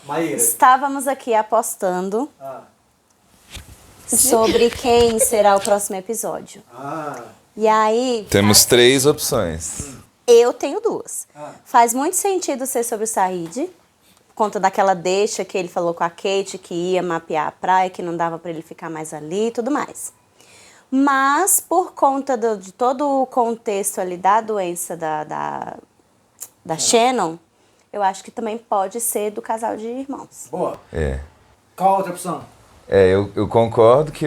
Maíra. Estávamos aqui apostando sobre quem será o próximo episódio. E aí... Temos 3 opções. Eu tenho 2. Faz muito sentido ser sobre o Said, por conta daquela deixa que ele falou com a Kate, que ia mapear a praia, que não dava para ele ficar mais ali e tudo mais. Mas, por conta de todo o contexto ali da doença da Shannon, eu acho que também pode ser do casal de irmãos. Boa. É. Qual a outra opção? Eu concordo que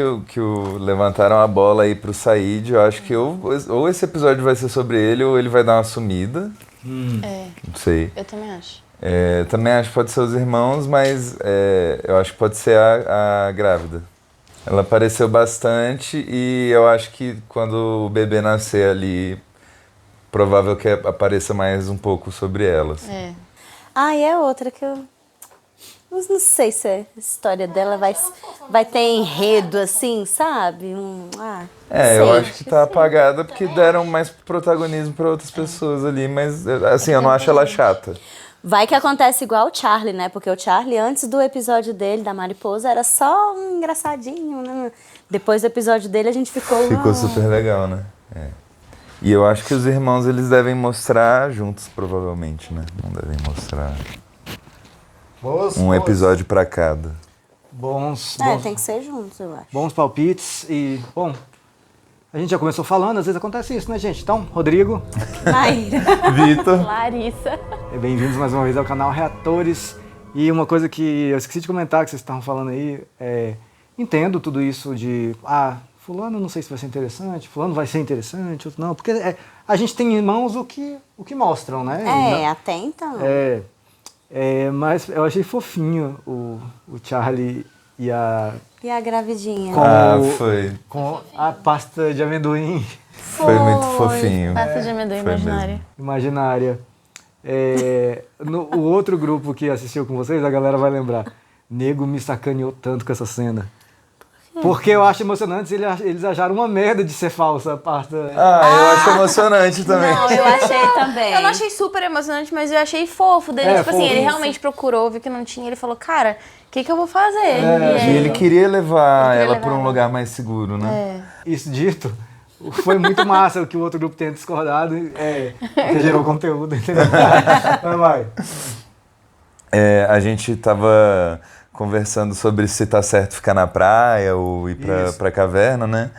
levantaram a bola aí pro Said. Eu acho que ou esse episódio vai ser sobre ele, ou ele vai dar uma sumida. Não sei. Eu também acho. Também acho que pode ser os irmãos, mas eu acho que pode ser a grávida. Ela apareceu bastante e eu acho que quando o bebê nascer ali, provável que apareça mais um pouco sobre ela. Assim. E é outra que eu... Não sei se a história dela vai ter enredo, assim, sabe? Eu acho que tá apagada porque deram mais protagonismo para outras pessoas ali, mas assim, eu não acho ela chata. Vai que acontece igual o Charlie, né? Porque o Charlie, antes do episódio dele, da Mariposa, era só um engraçadinho, né? Depois do episódio dele, a gente ficou... Ficou super legal, né? E eu acho que os irmãos, eles devem mostrar juntos, provavelmente, né? Não devem mostrar um episódio pra cada. Bons, tem que ser juntos, eu acho. bons palpites e, bom, a gente já começou falando, às vezes acontece isso, né, gente? Então, Rodrigo, Maíra. Vitor. Larissa. bem-vindos mais uma vez ao canal Reatores. E uma coisa que eu esqueci de comentar, que vocês estavam falando aí, entendo tudo isso de, fulano não sei se vai ser interessante, fulano vai ser interessante, outro não, porque a gente tem em mãos o que mostram, né? Até então. Mas eu achei fofinho o Charlie e a... E a gravidinha? Foi. Com a pasta de amendoim Foi muito fofinho. Pasta de amendoim Foi imaginária. imaginária. O outro grupo que assistiu com vocês, a galera vai lembrar. Nego me sacaneou tanto com essa cena. Porque eu acho emocionante, eles acharam uma merda de ser falsa a pasta. Eu acho emocionante também. Não, eu achei também. Eu não achei super emocionante, mas eu achei fofo dele. Tipo assim, fofo. ele realmente procurou, viu que não tinha. Ele falou, cara, o que eu vou fazer? E ele queria levar Ele queria ela levar pra um ela. lugar mais seguro, né? Isso dito, foi muito massa o que o outro grupo tenha discordado, que gerou conteúdo, entendeu? Vai. A gente tava conversando sobre se tá certo ficar na praia ou ir pra caverna, né?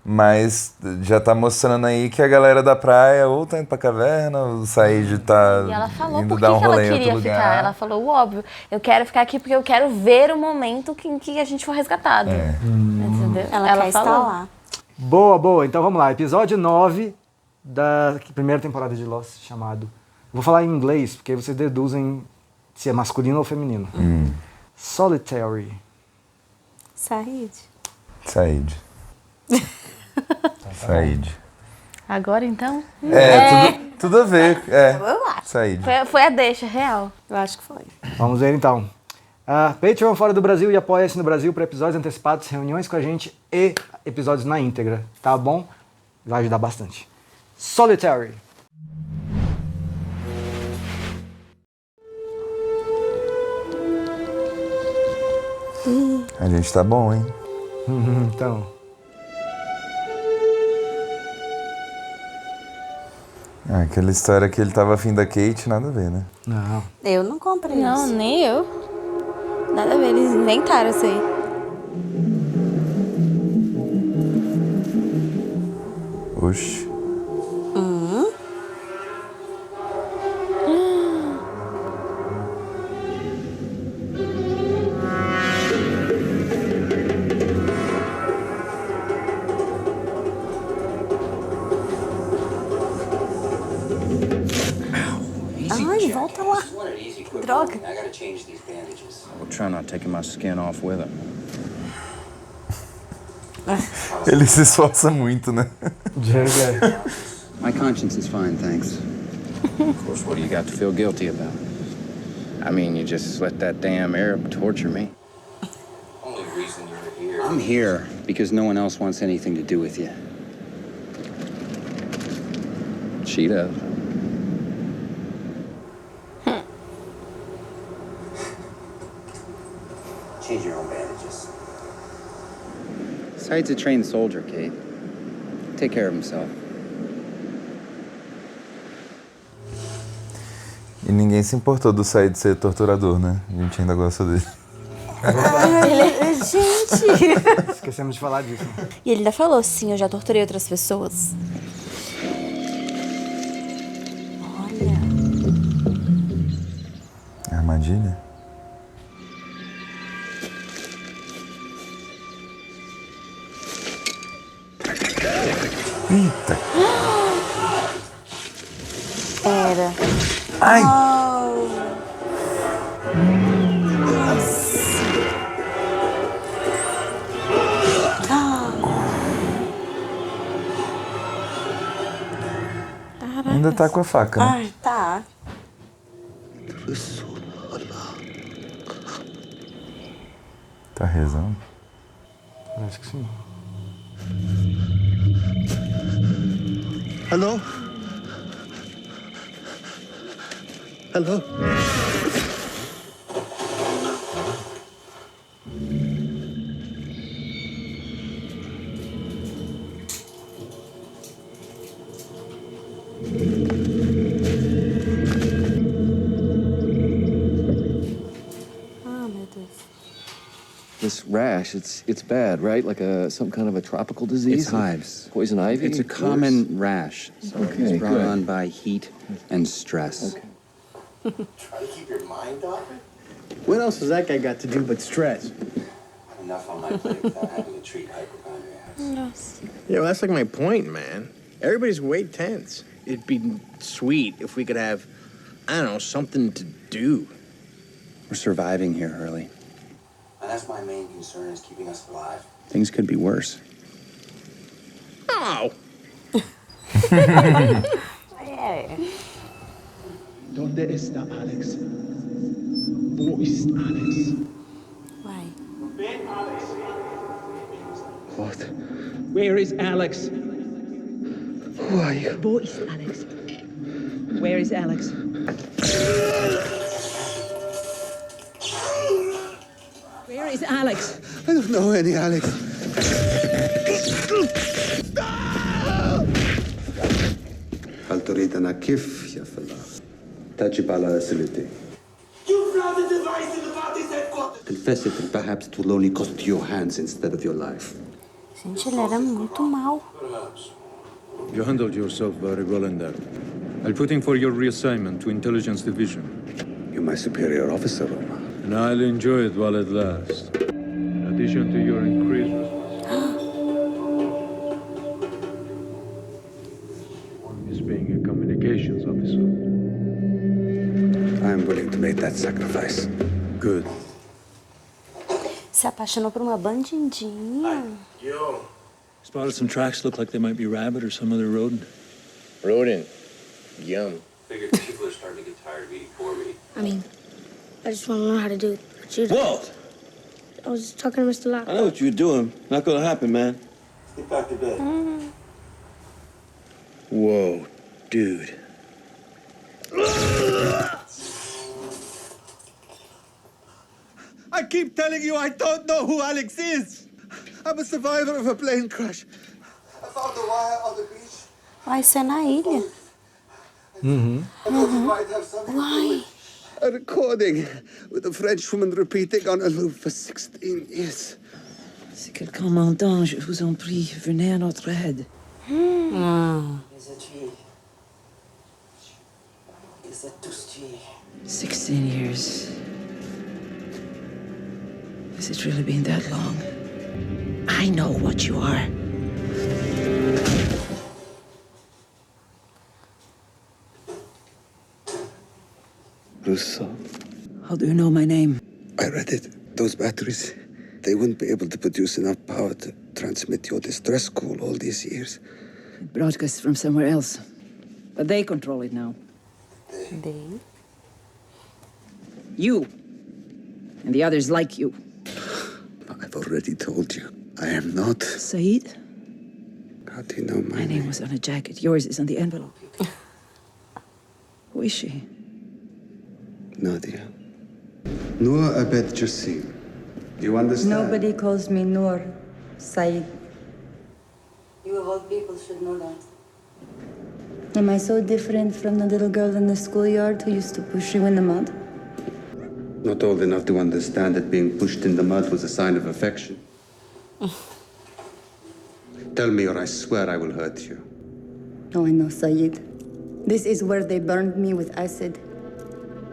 Mas já tá mostrando aí que a galera da praia ou tá indo pra caverna, o Said tá E ela falou indo por que dar um que ela rolê em outro queria lugar. ficar. Ela falou o óbvio. Eu quero ficar aqui porque eu quero ver o momento em que a gente for resgatado. Entendeu? Ela quer estar lá. Boa. Então vamos lá. Episódio 9 da primeira temporada de Lost, chamado... Vou falar em inglês, porque aí vocês deduzem se é masculino ou feminino. Solitary. Said. Said. Agora então? Tudo a ver. Eu acho. Said. Foi a deixa, real. Eu acho que foi. Vamos ver então. Patreon fora do Brasil e Apoia-se no Brasil para episódios antecipados, reuniões com a gente e episódios na íntegra, tá bom? Vai ajudar bastante. Solitary. A gente tá bom, hein? Então, Aquela história que ele tava afim da Kate, nada a ver, né? não. Eu não comprei Não, isso. nem eu. Nada a ver, eles inventaram isso aí. Oxi. Ai, volta lá. Droga. We'll try not taking my skin off with him. Ele se esforça muito, né? My conscience is fine, thanks. Of course, what do you got to feel guilty about? I mean, you just let that damn Arab torture me. Only reason you're here. I'm here because no one else wants anything to do with you. She does. Change your own bandages. Said's a trained soldier, Kate. Take care of himself. E ninguém se importou do Said ser torturador, né? A gente ainda gosta dele. Gente! Esquecemos de falar disso. E ele ainda falou, sim, eu já torturei outras pessoas. Olha. Armadilha? Eita! Era. Ai! Ainda tá com a faca, né? Ai, tá. Tá rezando. Parece que sim. Hello? Hello? Ah, meu Deus. This rash, it's bad, right? Like some kind of a tropical disease? It's hives. Poison ivy? It's a common rash. So Okay, it's brought good. on by heat and stress. Okay. Try to keep your mind off it. What else has that guy got to do but stress? Enough on my plate without having to treat hypochondriacs. Yeah, well, that's like my point, man. Everybody's way tense. It'd be sweet if we could have, I don't know, something to do. We're surviving here, Hurley. And that's my main concern, is keeping us alive. Things could be worse. Oh! É. ¿Dónde está Alex? Wo ist Alex? Uai. What? Where is Alex? Who are you? Wo ist Alex? Where is Alex? Where is Alex? I don't know any Alex. هل تريدنا كيف يا فلاح؟ تجب على أسئلتي. You brought the device to the body's headquarters! Confess it and perhaps it will only cost you your hands instead of your life. Gente, ele era muito mal. You handled yourself very well in there. I'll put in for your reassignment to Intelligence Division. You're my superior officer, Roma. And I'll enjoy it while it lasts. In addition to your increased is being a communications officer. I am willing to make that sacrifice. Good. Se apaixonou por uma bandidinha. Yo. Spotted some tracks, look like they might be rabbit or some other rodent. Rodent. Yum. Figured people are starting to get tired of eating for me. I mean, I just want to learn how to do what you do. What? I was just talking to Mr. Locke. I know what you're doing. Not gonna happen, man. Get back to bed. Whoa, dude. I keep telling you I don't know who Alex is. I'm a survivor of a plane crash. I found the wire on the beach. Vai ser na ilha. I thought you might have something to do with it. A recording with a French woman repeating on a loop for 16 years. Si quelqu'un m'entend, je vous en prie, venez à notre aide. Is it he? Is it tous he? 16 years. Has it really been that long? I know what you are. Russo. How do you know my name? I read it. Those batteries, they wouldn't be able to produce enough power to transmit your distress call all these years. It broadcasts from somewhere else. But they control it now. They? You. And the others like you. I've already told you, I am not. Said? How do you know My name was on a jacket. Yours is on the envelope. Who is she? Nadia. Noor Abed Jassim. You understand? Nobody calls me Noor, Said. You of all people should know that. Am I so different from the little girl in the schoolyard who used to push you in the mud? Not old enough to understand that being pushed in the mud was a sign of affection. Tell me or I swear I will hurt you. Oh, I know, Said. This is where they burned me with acid.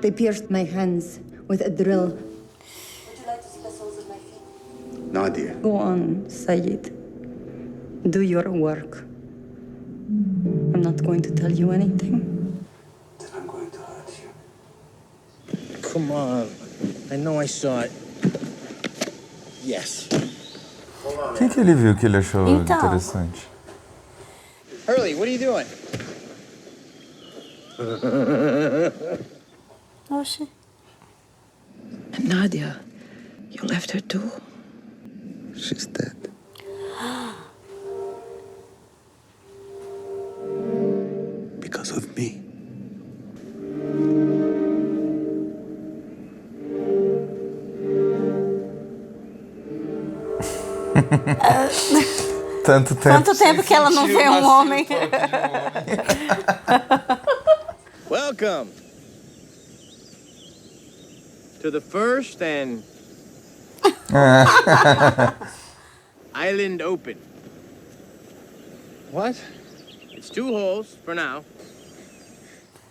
They pierced my hands with a drill. Would you like to see the soles of my feet? Nadia. Go on, Said. Do your work. I'm not going to tell you anything. Then I'm going to hurt you. Come on. I know I saw it. Yes. O que ele viu que ele achou Então. interessante? Hurley, what are you doing? Oxi. And Nadia, you left her too. She's dead. Because of me. Tanto tempo. Quanto tempo que ela não vê um homem? Welcome to the first and Island Open. What? It's 2 holes for now.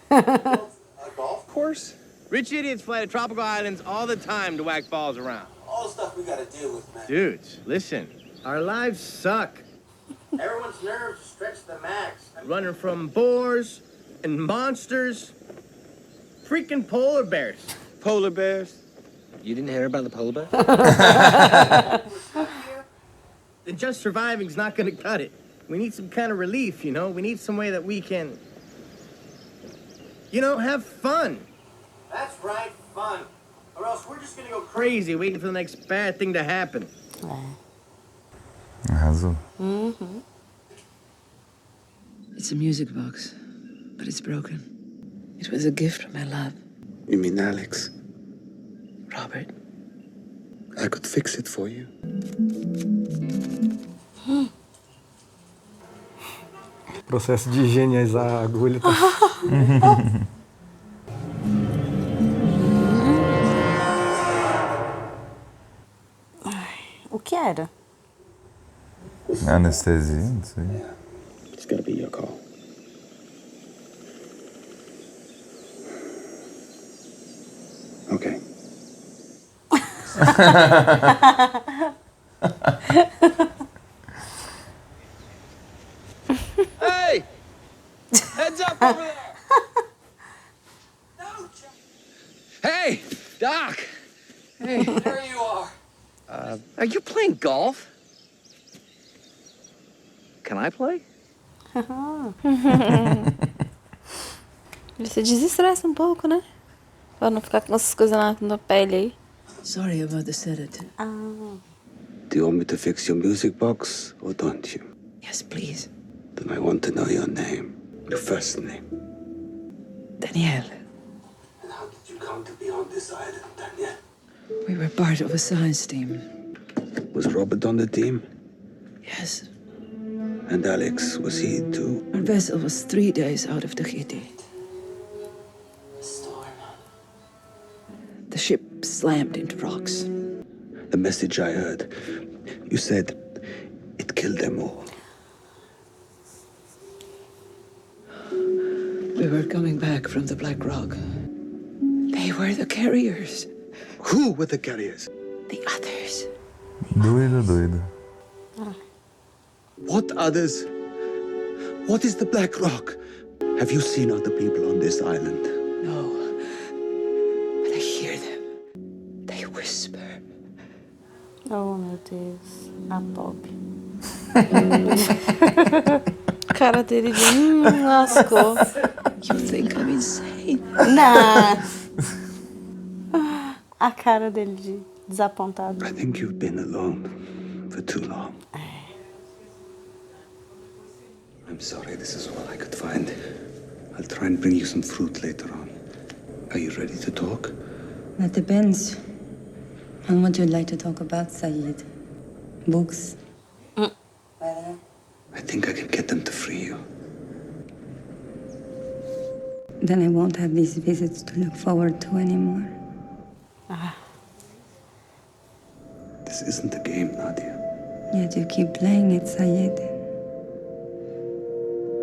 A golf course? Rich idiots fly to tropical islands all the time to whack balls around. All the stuff we gotta deal with, man. Dudes, listen. Our lives suck. Everyone's nerves are stretched to the max. Running from boars and monsters. Freaking polar bears. Polar bears? You didn't hear about the polar bear? And just surviving's not gonna cut it. We need some kind of relief, you know? We need some way that we can, you know, have fun. That's right, fun. Or else we're just gonna go Crazy waiting for the next bad thing to happen. Arrasou. It's a music box, but it's broken. It was a gift from my love. You mean Alex? Robert. I could fix it for you. O processo de higienizar a agulha tá... O que era? Anestesia, não sei. It's gonna be your call. Okay. Hey! Heads up over there! Hey, Doc! Hey. There you are. Are you playing golf? Can I play? Ele se desestressa um pouco, né? Pra não ficar com essas coisas na pele aí. Sorry about the sedative. Do you want me to fix your music box or don't you? Yes, please. Then I want to know your name. Your first name. Danielle. And how did you come to be on this island, Daniel? We were part of a science team. Was Robert on the team? Yes. And Alex, was he too? Our vessel was 3 days out of Tahiti. Storm. The ship slammed into rocks. The message I heard, you said it killed them all. We were coming back from the Black Rock. They were the carriers. Who were the carriers? The others. Doido. What others? What is the Black Rock? Have you seen other people on this island? No. But I hear them. They whisper. Oh, meu Deus. A Bob. A cara dele de lascou. You think I'm insane? Não. A cara dele de desapontado. I think you've been alone for too long. I'm sorry, this is all I could find. I'll try and bring you some fruit later on. Are you ready to talk? That depends. And what would you like to talk about, Saeed? Books? I think I can get them to free you. Then I won't have these visits to look forward to anymore. This isn't a game, Nadia. Yet you keep playing it, Saeed.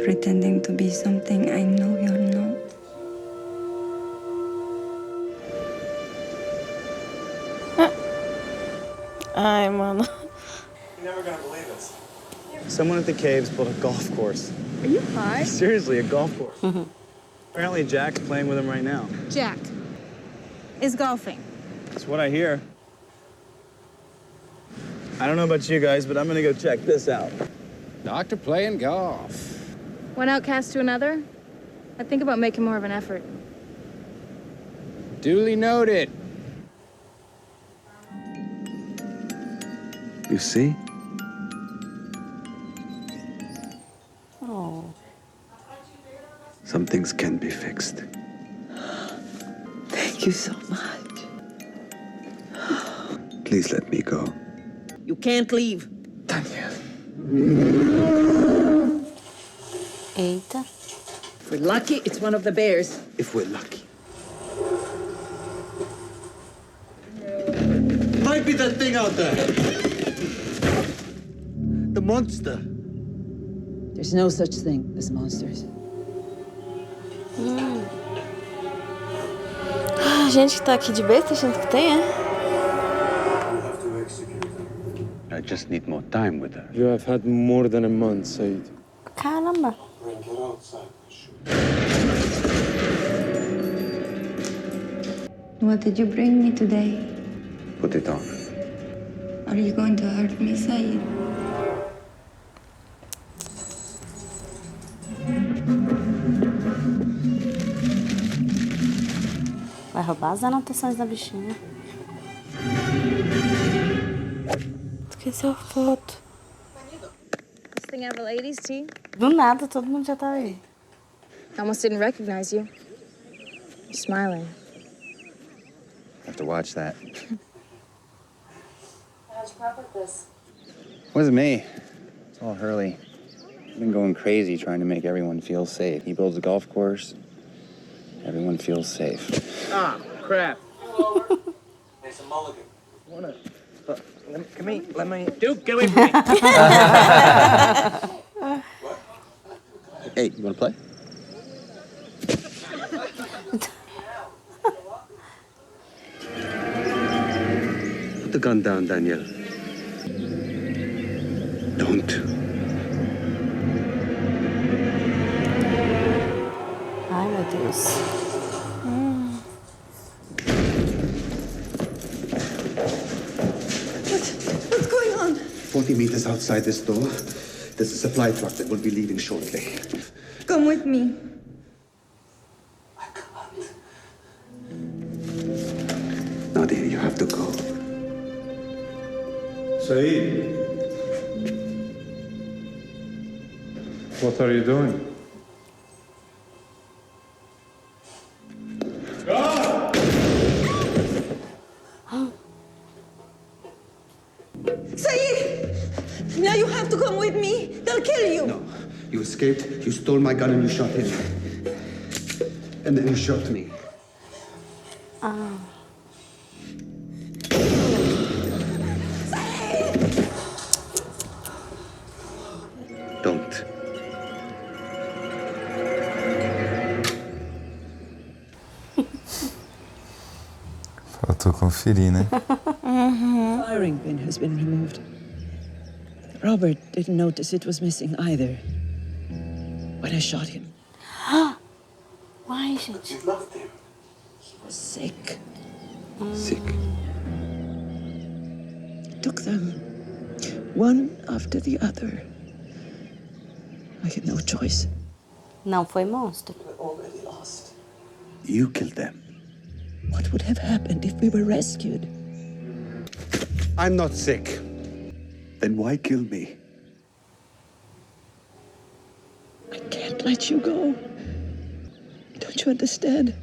Pretending to be something I know you're not. Ai, mano. You're never gonna believe this. Someone at the caves built a golf course. Are you high? Seriously, a golf course. Apparently Jack's playing with him right now. Jack is golfing. That's what I hear. I don't know about you guys, but I'm gonna go check this out. Doctor playing golf. One outcast to another? I'd think about making more of an effort. Duly noted. You see? Oh. Some things can be fixed. Thank you so much. Please let me go. You can't leave. Eita. If we're lucky, it's one of the bears. If we're lucky. Might be that thing out there. The monster. There's no such thing as monsters. A gente que tá aqui de besta achando que tem, é? I just need more time with her. You have had more than a month, Said. Caramba. What did you bring me today? Put it on. Are you going to hurt me, Saeed? Vai roubar as anotações da bichinha. Esqueceu a foto. This thing have a ladies' tea? Do nada, todo mundo já tá aí. I almost didn't recognize you. You're smiling. Have to watch that. How'd you come up with this? Wasn't me. It's all Hurley. I've been going crazy trying to make everyone feel safe. He builds a golf course. Everyone feels safe. Ah, crap. Hey, some mulligan. Wanna? Let me. Duke, get away from me. Hey, you wanna play? Put the gun down, Daniel. Don't. Ai, meu Deus. What's going on? 40 meters outside this door, there's a supply truck that will be leaving shortly. Come with me. Nadia, you have to go. Said. What are you doing? Saeed! Now you have to come with me. They'll kill you. No. You escaped, you stole my gun, and you shot him. And then you shot me. Ah. Don't. Faltou conferir, né? The firing pin has been removed. Robert didn't notice it was missing either. When I shot him, Uai, gente. You loved him. he was sick. Sick. Took them, one after the other. I had no choice. Não foi monstro. We're already lost. You killed them. What would have happened if we were rescued? I'm not sick. Then why kill me? I can't let you go. Don't you understand?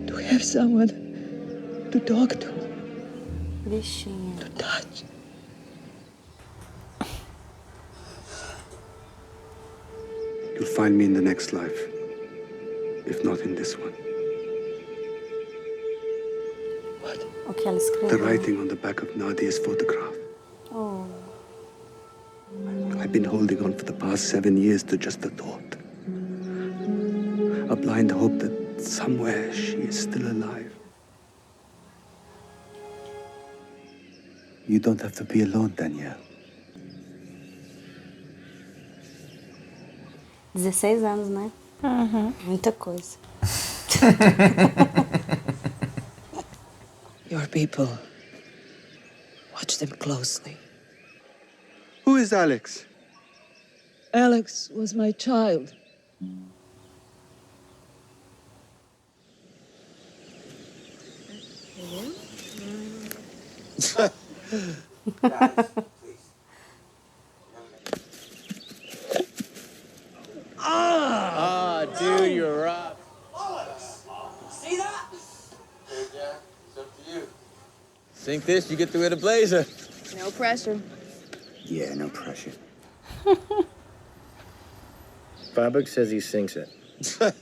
To have someone to talk to. Bichinho. You'll find me in the next life, if not in this one. O que ela The escreveu? writing on the back of Nadia's photograph. Oh. I've been holding on for the past 7 years to just a thought. A blind hope that somewhere she is still alive. You don't have to be alone, Danielle. 16 anos, né? Uhum. Muita coisa. Your people. Watch them closely. Who is Alex? Alex was my child. Ah, dude, you're rough. See that? Hey, Jack, it's up to you. Sink this, you get through with a blazer. No pressure. Yeah, no pressure. Babak says he sinks it. Mate,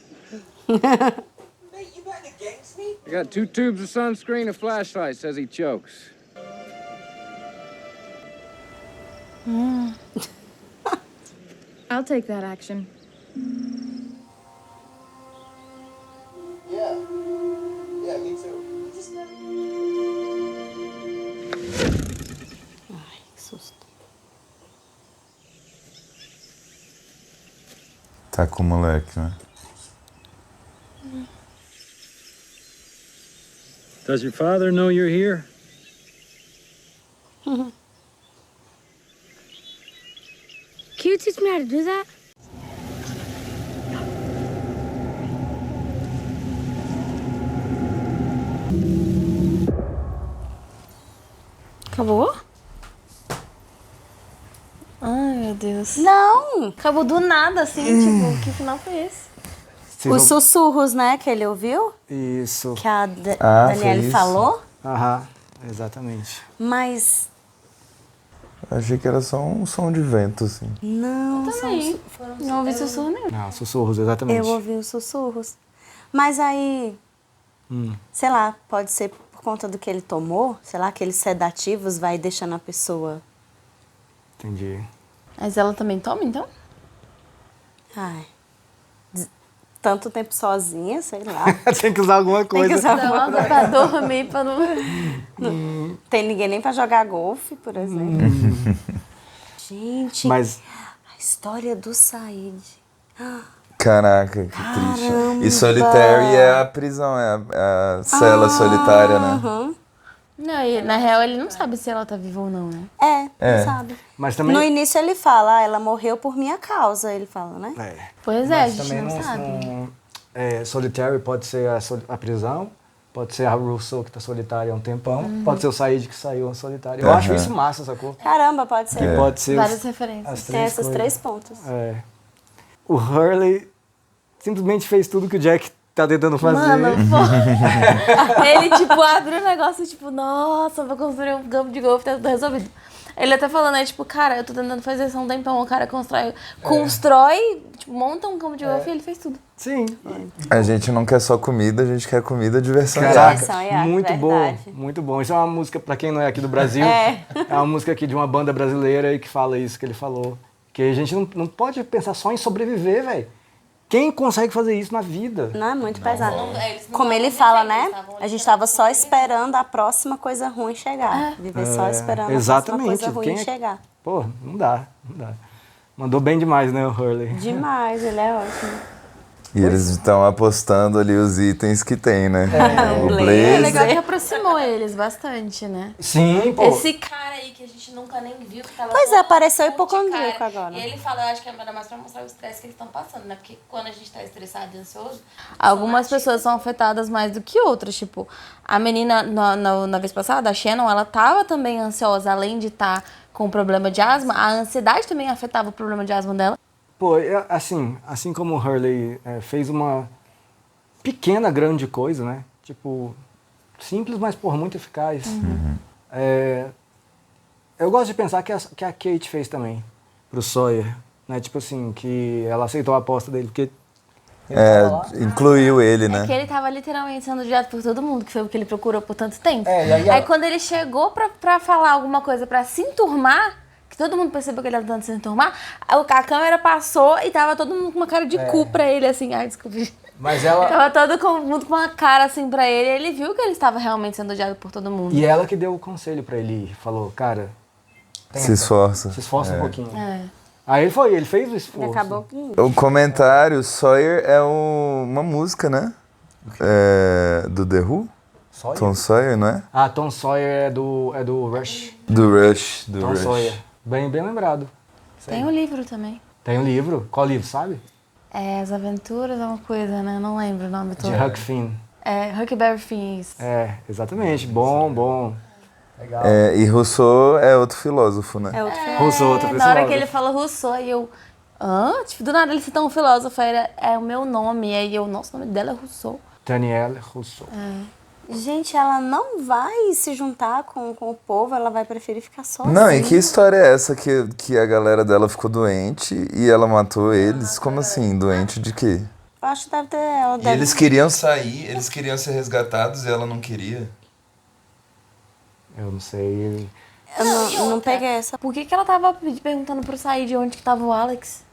you better against me? I got 2 tubes of sunscreen, a flashlight. Says he chokes. I'll take that action. Yeah. Yeah, me too. Ai, que susto. Tá com o moleque, né? Does your father know you're here? Can you teach me how to do that? Acabou? Ai, meu Deus. Não! Acabou do nada, assim, tipo, que final foi esse? Os sussurros, né, que ele ouviu? Isso. Que a foi Daniele isso. falou. Aham, exatamente. Mas Achei que era só um som de vento, assim. não, Também. Não ouvi sussurro nenhum. Não, sussurros, exatamente. Eu ouvi os sussurros. Mas aí, sei lá, pode ser por conta do que ele tomou, sei lá, aqueles sedativos vai deixando a pessoa. Entendi. Mas ela também toma, então? Ai. Tanto tempo sozinha, sei lá. Tem que usar alguma coisa. Tem que usar Não, alguma pra coisa. dormir, pra não... Não tem ninguém nem pra jogar golfe, por exemplo. Gente, Mas a história do Said. Caraca, que Caramba. triste. E Solitary é a prisão, é a cela solitária, né? Aham. Não, e, na real, ele não sabe se ela tá viva ou não, né? Não sabe. Mas também... No início ele fala, ela morreu por minha causa, ele fala, né? Pois é, a Mas gente também não sabe. Solitary pode ser a prisão, pode ser a Rousseau que tá solitária há um tempão, pode ser o Said que saiu solitário. Eu acho isso massa, sacou? Caramba, pode ser. Que pode ser Várias referências. Tem essas três pontas. O Hurley simplesmente fez tudo que o Jack tá tentando fazer. Mano, pô. Ele, tipo, abre um negócio, tipo, nossa, vou construir um campo de golfe, tá tudo resolvido. Ele até falando, né, tipo, cara, eu tô tentando fazer isso há um tempão, o cara constrói, tipo, monta um campo de golfe e ele fez tudo. Sim. A gente não quer só comida, a gente quer comida e diversão. Caraca, muito bom, muito bom. Isso é uma música, pra quem não é aqui do Brasil, é uma música aqui de uma banda brasileira e que fala isso que ele falou. Que a gente não pode pensar só em sobreviver, velho. Quem consegue fazer isso na vida? Não, é muito pesado. Como ele fala, né? A gente tava só esperando a próxima coisa ruim chegar. Viver só esperando a próxima coisa ruim chegar. Pô, não dá. Mandou bem demais, né, o Hurley? Demais, ele é ótimo. E eles estão apostando ali os itens que tem, né? O É blazer. legal que aproximou eles bastante, né? Sim, pô. Esse cara aí que a gente nunca nem viu, que tava... Pois é, apareceu hipocondríaco agora. E ele fala, eu acho que é mais pra mostrar o estresse que eles estão passando, né? Porque quando a gente tá estressado e ansioso... Algumas pessoas são afetadas mais do que outras. Tipo, a menina, na vez passada, a Shannon, ela tava também ansiosa, além de estar com problema de asma. A ansiedade também afetava o problema de asma dela. Pô, assim como o Hurley fez uma pequena, grande coisa, né? Tipo, simples, mas, porra, muito eficaz. Eu gosto de pensar que a Kate fez também pro Sawyer, né? Tipo assim, que ela aceitou a aposta dele, porque... incluiu ele, né? É que ele tava literalmente sendo odiado por todo mundo, que foi o que ele procurou por tanto tempo. Aí quando ele chegou pra falar alguma coisa, pra se enturmar, que todo mundo percebeu que ele tava tentando se enturmar, a câmera passou e tava todo mundo com uma cara de cu pra ele, assim, ai, desculpa. Mas ela... Tava todo mundo com uma cara assim pra ele, e ele viu que ele estava realmente sendo odiado por todo mundo. E ela que deu o conselho pra ele ir, falou, cara... Se esforça. Se esforça um pouquinho. Aí ele fez o esforço. Acabou que... O comentário, Sawyer é uma música, né? Do The Who? Sawyer? Tom Sawyer, não é? Ah, Tom Sawyer é do Rush. Do Rush. Tom Sawyer. Bem lembrado. Tem um livro também. Tem um livro? Qual livro, sabe? As Aventuras é uma coisa, né? Não lembro o nome todo. De Huck Finn. Huckleberry Finn, isso. Exatamente. Bom. Legal. E Rousseau é outro filósofo, né? Rousseau, outro filósofo. Na hora que ele fala Rousseau, aí eu... Tipo, do nada ele citou um filósofo, aí é o meu nome. Aí nossa, o nome dela é Rousseau. Danielle Rousseau. Gente, ela não vai se juntar com o povo, ela vai preferir ficar sozinha. Não, e que história é essa que a galera dela ficou doente e ela matou eles? Como assim? Doente de quê? Eu acho que deve ter... Ela E eles queriam sair, eles queriam ser resgatados e ela não queria? Eu não sei. Eu não peguei essa. Por que ela tava perguntando pro Said de onde que tava o Alex?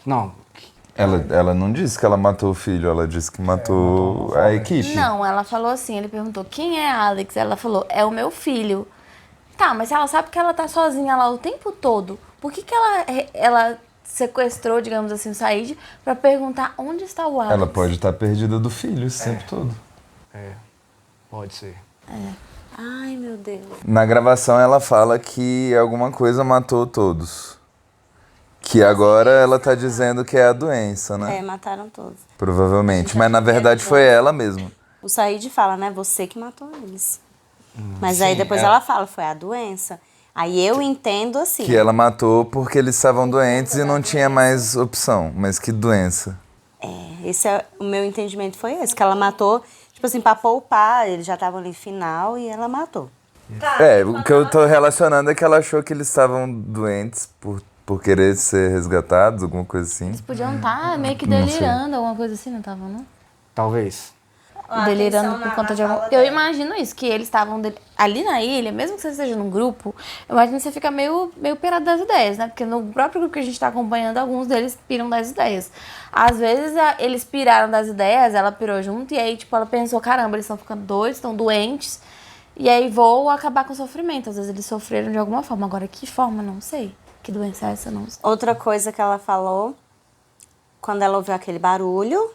Não. Ela não disse que ela matou o filho, ela disse que matou a equipe. Não, ela falou assim, ele perguntou, quem é Alex? Ela falou, é o meu filho. Tá, mas ela sabe que ela tá sozinha lá o tempo todo. Por que ela sequestrou, digamos assim, o Said pra perguntar onde está o Alex? Ela pode estar perdida do filho esse tempo todo. Pode ser. Ai, meu Deus. Na gravação ela fala que alguma coisa matou todos. Que agora ela tá dizendo que é a doença, né? Mataram todos. Provavelmente, mas na verdade foi ela mesma. O Said fala, né? Você que matou eles. Mas aí depois ela fala, foi a doença. Aí eu entendo assim. Que ela matou porque eles estavam doentes e não tinha mais opção. Mas que doença? Esse é o meu entendimento, foi esse. Que ela matou, tipo assim, pra poupar. Eles já estavam ali final e ela matou. O que eu tô relacionando é que ela achou que eles estavam doentes por querer ser resgatados, alguma coisa assim. Eles podiam estar meio que delirando, alguma coisa assim, não estavam, não? Talvez. Delirando por conta de alguma... Eu imagino isso, que eles estavam ali na ilha, mesmo que você esteja num grupo, eu imagino que você fica meio pirado das ideias, né? Porque no próprio grupo que a gente tá acompanhando, alguns deles piram das ideias. Às vezes, eles piraram das ideias, ela pirou junto, e aí, tipo, ela pensou, caramba, eles estão ficando doidos, estão doentes, e aí vou acabar com o sofrimento. Às vezes eles sofreram de alguma forma. Agora, que forma? Não sei. Que doença é essa? Não sei. Outra coisa que ela falou, quando ela ouviu aquele barulho,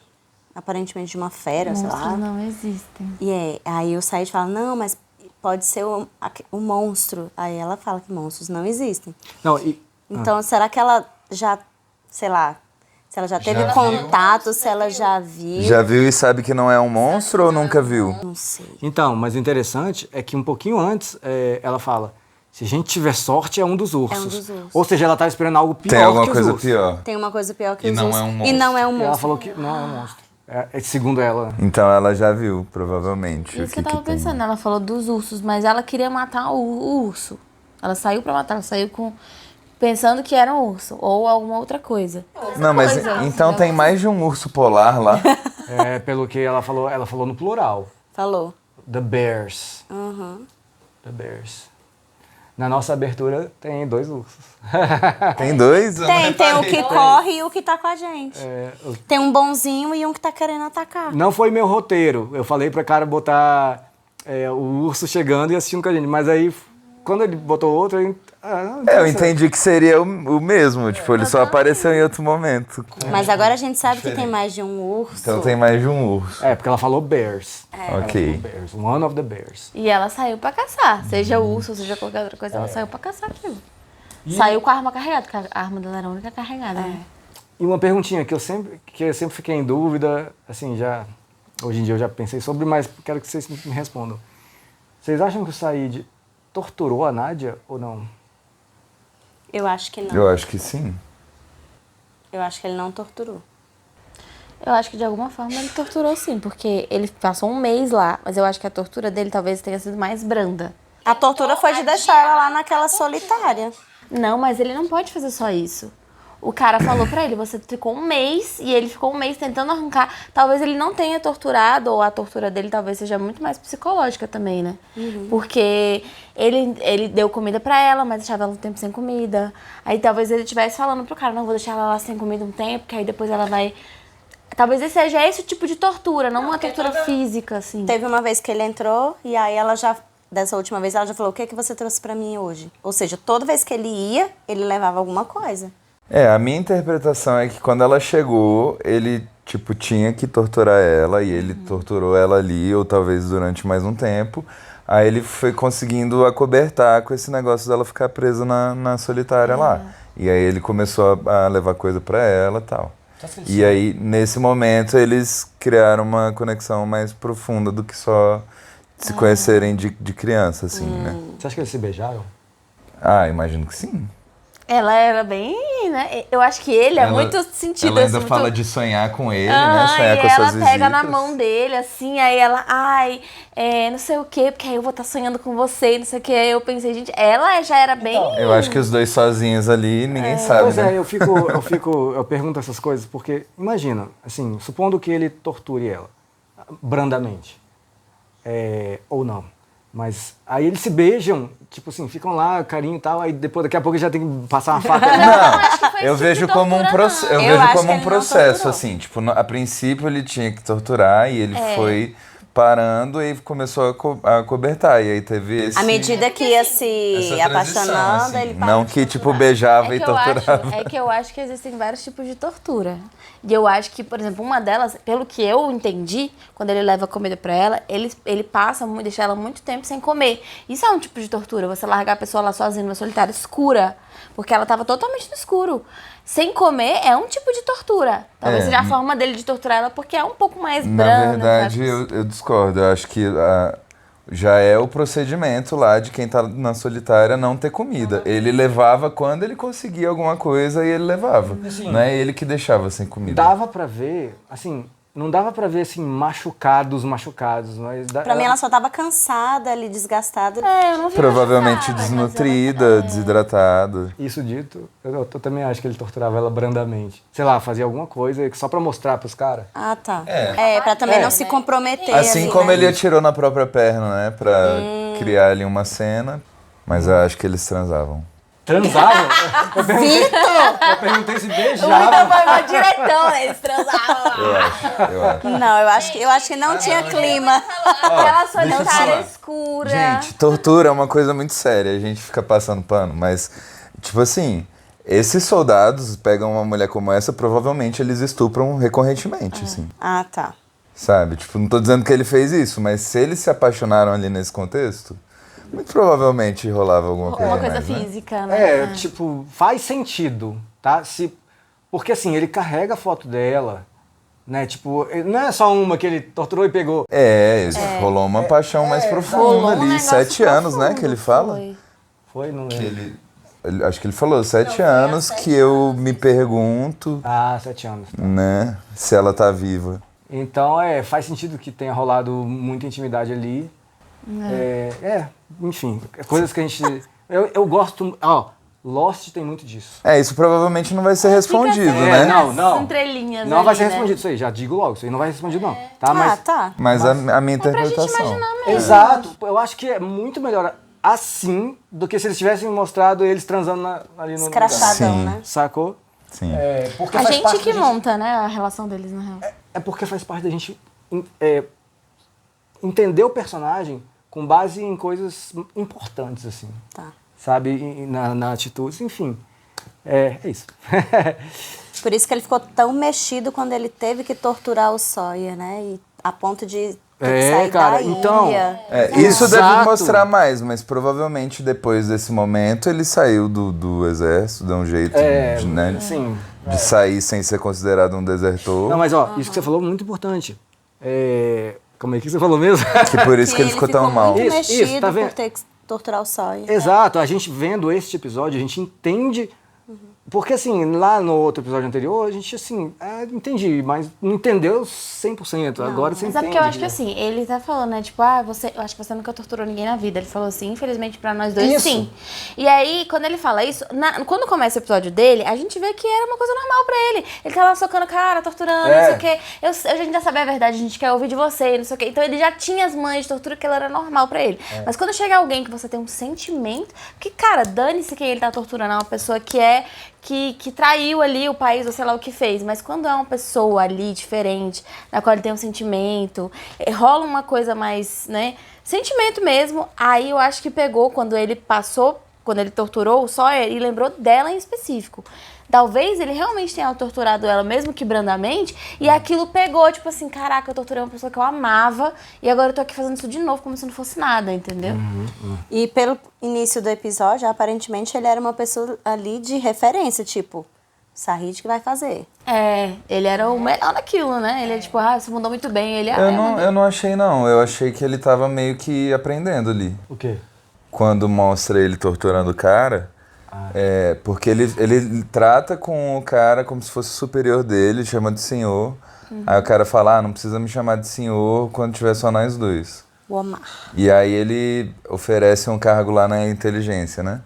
aparentemente de uma fera, sei lá. Monstros não existem. E aí o Said fala, não, mas pode ser um monstro. Aí ela fala que monstros não existem. Então, será que ela já, sei lá, se ela já teve contato, se ela já viu? Já viu e sabe que não é um monstro ou nunca viu? Não sei. Então, mas o interessante é que um pouquinho antes ela fala, se a gente tiver sorte, é um dos ursos. É um dos ursos. Ou seja, ela tá esperando algo pior. Tem alguma que os coisa ursos. pior. Tem uma coisa pior que E os não ursos. é um monstro. E não é um monstro. Ela falou que não é um monstro. Segundo ela. Então ela já viu, provavelmente. Isso que eu tava pensando, ela falou dos ursos, mas ela queria matar o urso. Ela saiu pra matar, ela saiu pensando que era um urso ou alguma outra coisa. Não, mas então tem mais de um urso polar lá. Pelo que ela falou no plural. Falou. The Bears. The Bears. Na nossa abertura tem 2 ursos. Tem 2? Tem o que corre e o que tá com a gente. Tem um bonzinho e um que tá querendo atacar. Não foi meu roteiro. Eu falei pra cara botar o urso chegando e assistindo com a gente. Mas aí, quando ele botou outro, eu entendi que seria o mesmo. Tipo, ele só apareceu em outro momento. Mas agora a gente sabe que tem mais de um urso. Então tem mais de um urso. Porque ela falou bears. Ok. Bears, one of the bears. E ela saiu pra caçar. Seja urso, seja qualquer outra coisa, ela saiu pra caçar aquilo. Saiu com a arma carregada, porque a arma dela era a única carregada. Né? E uma perguntinha que eu sempre fiquei em dúvida, assim, hoje em dia eu já pensei sobre, mas quero que vocês me respondam. Vocês acham que o Said torturou a Nádia ou não? Eu acho que não. Eu acho que sim. Eu acho que ele não torturou. Eu acho que de alguma forma ele torturou sim, porque ele passou um mês lá, mas eu acho que a tortura dele talvez tenha sido mais branda. A tortura foi de deixar ela lá naquela solitária. Não, mas ele não pode fazer só isso. O cara falou pra ele, você ficou um mês, e ele ficou um mês tentando arrancar. Talvez ele não tenha torturado, ou a tortura dele talvez seja muito mais psicológica também, né? Porque ele deu comida pra ela, mas deixava ela um tempo sem comida. Aí talvez ele estivesse falando pro cara, não, vou deixar ela lá sem comida um tempo, que aí depois ela vai... Talvez esse seja esse tipo de tortura, não uma tortura física, assim. Teve uma vez que ele entrou, e aí ela já... Dessa última vez ela já falou, o que é que você trouxe pra mim hoje? Ou seja, toda vez que ele ia, ele levava alguma coisa. A minha interpretação é que quando ela chegou, ele, tipo, tinha que torturar ela, e ele torturou ela ali, ou talvez durante mais um tempo. Aí ele foi conseguindo acobertar com esse negócio dela ficar presa na solitária lá. E aí ele começou a levar coisa pra ela e tal. E aí, nesse momento, eles criaram uma conexão mais profunda do que só se conhecerem de criança, assim, né? Você acha que eles se beijaram? Imagino que sim. Ela era bem, né? Eu acho que ele é muito sentido. Ela ainda assim, fala muito... de sonhar com ele, né? Sonhar com as suas visitas. Ela pega na mão dele, assim, aí ela, não sei o quê, porque aí eu vou estar sonhando com você, não sei o quê. Aí eu pensei, gente, ela já era bem... Eu acho que os dois sozinhos ali, ninguém sabe, Pois né? eu pergunto essas coisas, porque, imagina, assim, supondo que ele torture ela, brandamente, ou não. Mas aí eles se beijam, tipo assim, ficam lá, carinho e tal, aí depois, daqui a pouco já tem que passar uma faca. Não, eu vejo como um processo, assim, tipo, a princípio ele tinha que torturar e ele foi parando e começou a cobertar, e aí teve esse... À medida que ia se apaixonando, assim, ele parou. não que, tipo, beijava e torturava. É que eu acho que existem vários tipos de tortura. E eu acho que, por exemplo, uma delas, pelo que eu entendi, quando ele leva comida pra ela, ele passa, deixa ela muito tempo sem comer. Isso é um tipo de tortura, você largar a pessoa lá sozinha, numa solitária, escura. Porque ela tava totalmente no escuro. Sem comer é um tipo de tortura. Talvez seja a forma dele de torturar ela, porque é um pouco mais branda. Na verdade, eu discordo. Eu acho que já é o procedimento lá de quem tá na solitária não ter comida. Ele levava quando ele conseguia alguma coisa e ele levava. Assim, não é ele que deixava sem comida. Dava pra ver, assim, não dava pra ver, assim, machucados, mas... Pra mim, ela só tava cansada ali, desgastada. Eu não vi Provavelmente desnutrida, desidratada. Isso dito, eu também acho que ele torturava ela brandamente. Sei lá, fazia alguma coisa só pra mostrar pros caras. Ah, tá. Pra também não se comprometer. Assim ali, como né? ele atirou na própria perna, né? Pra criar ali uma cena. Mas eu acho que eles transavam. Transavam? Eu perguntei se O beijavam. Vitor foi uma diretão, né? Eles transavam. Eu acho. Não, eu acho que não tinha clima. Aquela solitária escura. Gente, tortura é uma coisa muito séria, a gente fica passando pano, mas, tipo assim, esses soldados pegam uma mulher como essa, provavelmente eles estupram recorrentemente, assim. Ah, tá. Sabe? Tipo, não tô dizendo que ele fez isso, mas se eles se apaixonaram ali nesse contexto, muito provavelmente rolava alguma coisa Uma coisa mais, né? física, né? Tipo, faz sentido, tá? Porque assim, ele carrega a foto dela, né? Tipo, não é só uma que ele torturou e pegou. Rolou uma paixão mais profunda ali, 7 anos, né, que ele fala. Foi, não lembro. Acho que ele falou 7 anos que eu me pergunto... 7 anos. Tá. Né, se ela tá viva. Então, faz sentido que tenha rolado muita intimidade ali. Enfim, coisas que a gente... Eu gosto... Lost tem muito disso. Isso provavelmente não vai ser respondido, né? Não. Entrelinhas não vai ser ali, respondido né? isso aí, já digo logo, isso aí não vai ser respondido não. Tá? Tá. Mas a minha interpretação... Pra gente imaginar mesmo. Exato, eu acho que é muito melhor assim do que se eles tivessem mostrado eles transando ali no escrachadão, lugar. né? Sacou? Sim. Porque A faz gente parte que da monta, né, a relação deles, na real. É porque faz parte da gente entender o personagem com base em coisas importantes, assim. Tá. Sabe? Na atitude, enfim. É isso. Por isso que ele ficou tão mexido quando ele teve que torturar o Sawyer, né? E a ponto de ter que sair da ilha. Então... isso deve mostrar mais, mas provavelmente depois desse momento ele saiu do exército, deu um jeito de sair sem ser considerado um desertor. Não, mas isso que você falou é muito importante. Como é que você falou mesmo? Que por isso que ele ficou tão mal. Muito mexido tá vendo? por ter que torturar o Sawyer. Exato, a gente vendo este episódio, a gente entende Porque, assim, lá no outro episódio anterior, a gente, assim, entendi, mas não entendeu 100%. Agora você Mas entende. é porque eu acho que assim, ele tá falando, né? Tipo, eu acho que você nunca torturou ninguém na vida. Ele falou assim, infelizmente pra nós dois, Isso. sim. E aí, quando ele fala isso, quando começa o episódio dele, a gente vê que era uma coisa normal pra ele. Ele tá lá socando a cara, torturando, não sei o quê. A gente já sabe a verdade, a gente quer ouvir de você, não sei o quê. Então ele já tinha as manhas de tortura que ela era normal pra ele. Mas quando chega alguém que você tem um sentimento, que, cara, dane-se quem ele tá torturando, é uma pessoa que traiu ali o país, ou sei lá o que fez. Mas quando é uma pessoa ali diferente, na qual ele tem um sentimento, rola uma coisa mais, né, sentimento mesmo. Aí eu acho que pegou quando ele torturou só ele e lembrou dela em específico. Talvez ele realmente tenha torturado ela, mesmo que brandamente, e aquilo pegou, tipo assim, caraca, eu torturei uma pessoa que eu amava e agora eu tô aqui fazendo isso de novo como se não fosse nada, entendeu? E pelo início do episódio, aparentemente ele era uma pessoa ali de referência, tipo, Sarid que vai fazer. Ele era o melhor naquilo, né? Ele é tipo, você mandou muito bem, ele... Eu não achei, não. Eu achei que ele tava meio que aprendendo ali. O quê? Quando mostra ele torturando o cara... porque ele trata com o cara como se fosse superior dele, chama de senhor. Aí o cara fala, não precisa me chamar de senhor quando tiver só nós dois. O Omar. E aí ele oferece um cargo lá na inteligência, né?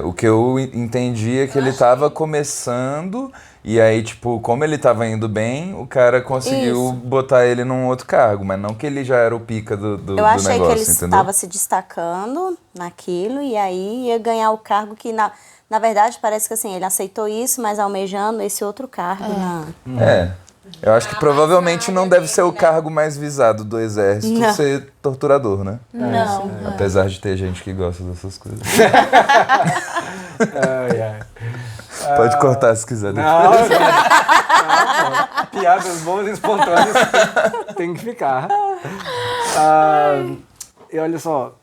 O que eu entendi é que ele tava começando e aí, tipo, como ele tava indo bem, o cara conseguiu botar ele num outro cargo, mas não que ele já era o pica do negócio, eu achei que ele entendeu? estava se destacando naquilo e aí ia ganhar o cargo que, na verdade, parece que assim, ele aceitou isso, mas almejando esse outro cargo. Eu acho que provavelmente não deve ser o cargo mais visado do exército ser torturador, né? Não. Apesar de ter gente que gosta dessas coisas. Pode cortar se quiser. Não, piadas boas e espontâneas tem que ficar. E olha só.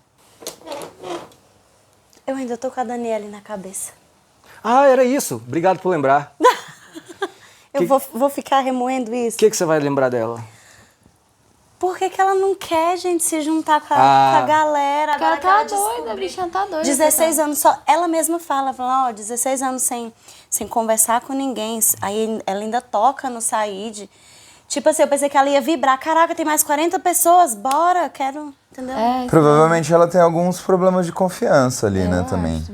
Eu ainda tô com a Daniele na cabeça. Era isso. Obrigado por lembrar. Eu vou ficar remoendo isso. O que você vai lembrar dela? Por que ela não quer, gente, se juntar com a galera? Porque ela tá doida, a bichinha tá doida. 16 anos só. Ela mesma fala, 16 anos sem conversar com ninguém. Aí ela ainda toca no Said. Tipo assim, eu pensei que ela ia vibrar. Caraca, tem mais 40 pessoas, bora, quero... Entendeu? Provavelmente ela tem alguns problemas de confiança ali, né, também.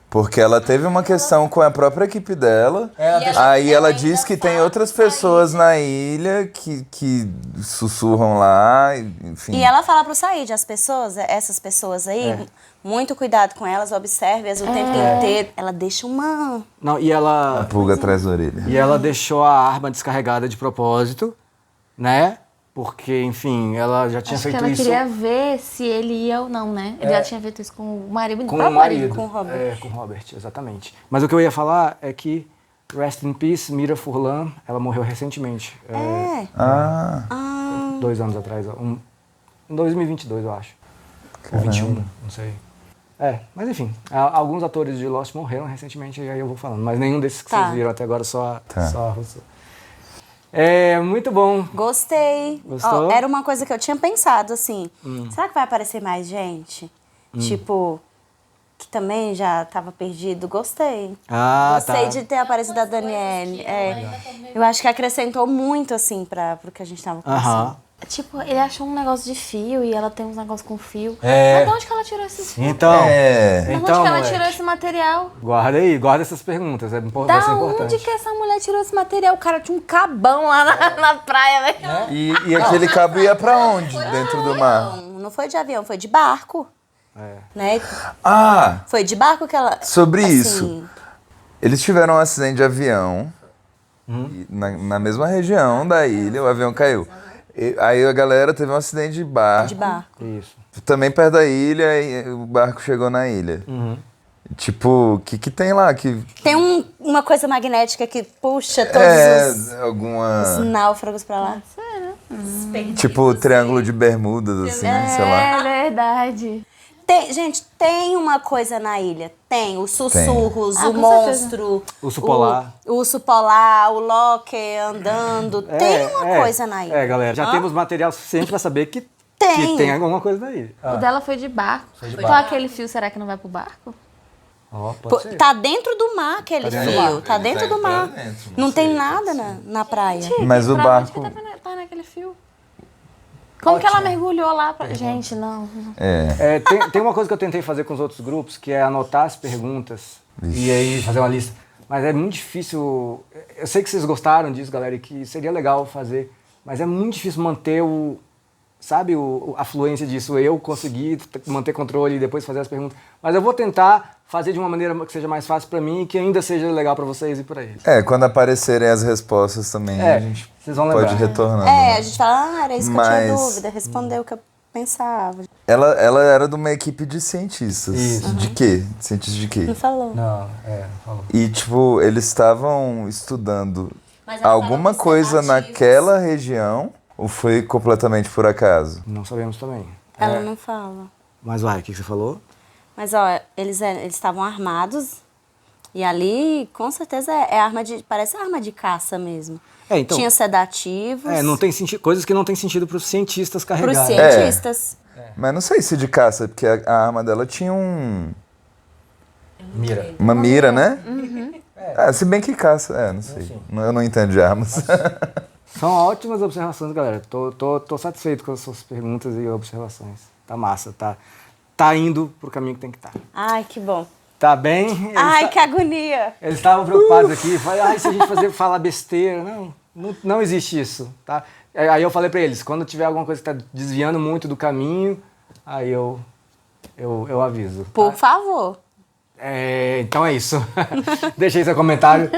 Porque ela teve uma questão com a própria equipe dela. Aí ela diz que tem outras pessoas na ilha que sussurram lá, enfim. E ela fala pro Said, essas pessoas aí, muito cuidado com elas, observe-as o tempo inteiro. Ela deixa uma... Não, e ela... A pulga atrás da orelha. E ela deixou a arma descarregada de propósito, né? Porque, enfim, ela já tinha feito isso... Acho que ela queria ver se ele ia ou não, né? Ele já tinha feito isso com o marido. Com o marido. Com o Robert. Com o Robert, exatamente. Mas o que eu ia falar é que, rest in peace, Mira Furlan, ela morreu recentemente. 2 anos atrás. Em 2022, eu acho. Ou 21, não sei. Mas enfim, alguns atores de Lost morreram recentemente, e aí eu vou falando. Mas nenhum desses que vocês viram até agora, só a Russo. Muito bom. Gostei. Gostou? Era uma coisa que eu tinha pensado, assim. Será que vai aparecer mais gente? Tipo, que também já tava perdido. Gostei. Gostei de ter aparecido a Daniele. Eu acho que acrescentou muito, assim, pro que a gente tava pensando. Tipo, ele achou um negócio de fio e ela tem uns negócios com fio. Mas de onde que ela tirou esses fios? Então, de onde que ela tirou esse material? Guarda essas perguntas, vai ser importante. Da onde que essa mulher tirou esse material? O cara tinha um cabão lá na praia, né? E aquele cabo ia pra onde dentro do mar? Não foi de avião, foi de barco. Né? Foi de barco que ela... Sobre isso, eles tiveram um acidente de avião na mesma região da ilha, o avião caiu. Aí a galera teve um acidente de barco. Isso. Também perto da ilha, e o barco chegou na ilha. Tipo, o que tem lá? Tem uma coisa magnética que puxa todos os náufragos pra lá. Tipo o Triângulo de Bermudas, assim, sei lá. É verdade. Gente, tem uma coisa na ilha. Tem os sussurros, o com monstro. Urso polar. O urso polar, o Loki andando. Tem uma coisa na ilha. Galera, já temos material suficiente pra saber que tem alguma coisa na ilha. O dela foi de barco. Então aquele fio, será que não vai pro barco? Tá dentro do mar aquele fio. Tá dentro do mar. Não tem nada na praia. Mas o barco... Tá naquele fio. Como que ela mergulhou lá pra... Gente, não. Tem uma coisa que eu tentei fazer com os outros grupos, que é anotar as perguntas e aí fazer uma lista. Mas é muito difícil... Eu sei que vocês gostaram disso, galera, e que seria legal fazer, mas é muito difícil manter a fluência disso. Eu conseguir manter controle e depois fazer as perguntas. Mas eu vou tentar fazer de uma maneira que seja mais fácil pra mim e que ainda seja legal pra vocês e pra eles. Quando aparecerem as respostas também, a gente vocês vão pode lembrar. retornar. A gente fala, era isso que eu tinha dúvida, respondeu o que eu pensava. Ela era de uma equipe de cientistas. Isso. De quê? Cientistas de quê? Não falou. Não falou. E, tipo, eles estavam estudando Mas ela alguma falou coisa sedativos. naquela região ou foi completamente por acaso? Não sabemos também. Ela não fala. Mas vai, o que você falou? Mas, ó, eles estavam armados e ali, com certeza, parece arma de caça mesmo. Então, tinha sedativos. Não tem sentido, coisas que não tem sentido para os cientistas carregarem. Para os cientistas. Mas não sei se de caça, porque a arma dela tinha uma mira, né? Uhum. Se bem que caça, não sei. Eu não entendo de armas. São ótimas observações, galera. Tô satisfeito com as suas perguntas e observações. Tá massa, tá indo pro caminho que tem que estar. Ai, que bom. Tá bem? Ai, que agonia. Eles estavam preocupados aqui. Falei, se a gente falar besteira. Não existe isso, tá? Aí eu falei pra eles, quando tiver alguma coisa que tá desviando muito do caminho, aí eu aviso. Tá? Por favor. Então é isso. Deixa aí seu comentário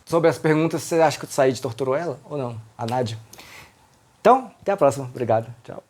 sobre as perguntas. Você acha que o Said torturou ela ou não? A Nádia? Então, até a próxima. Obrigado. Tchau.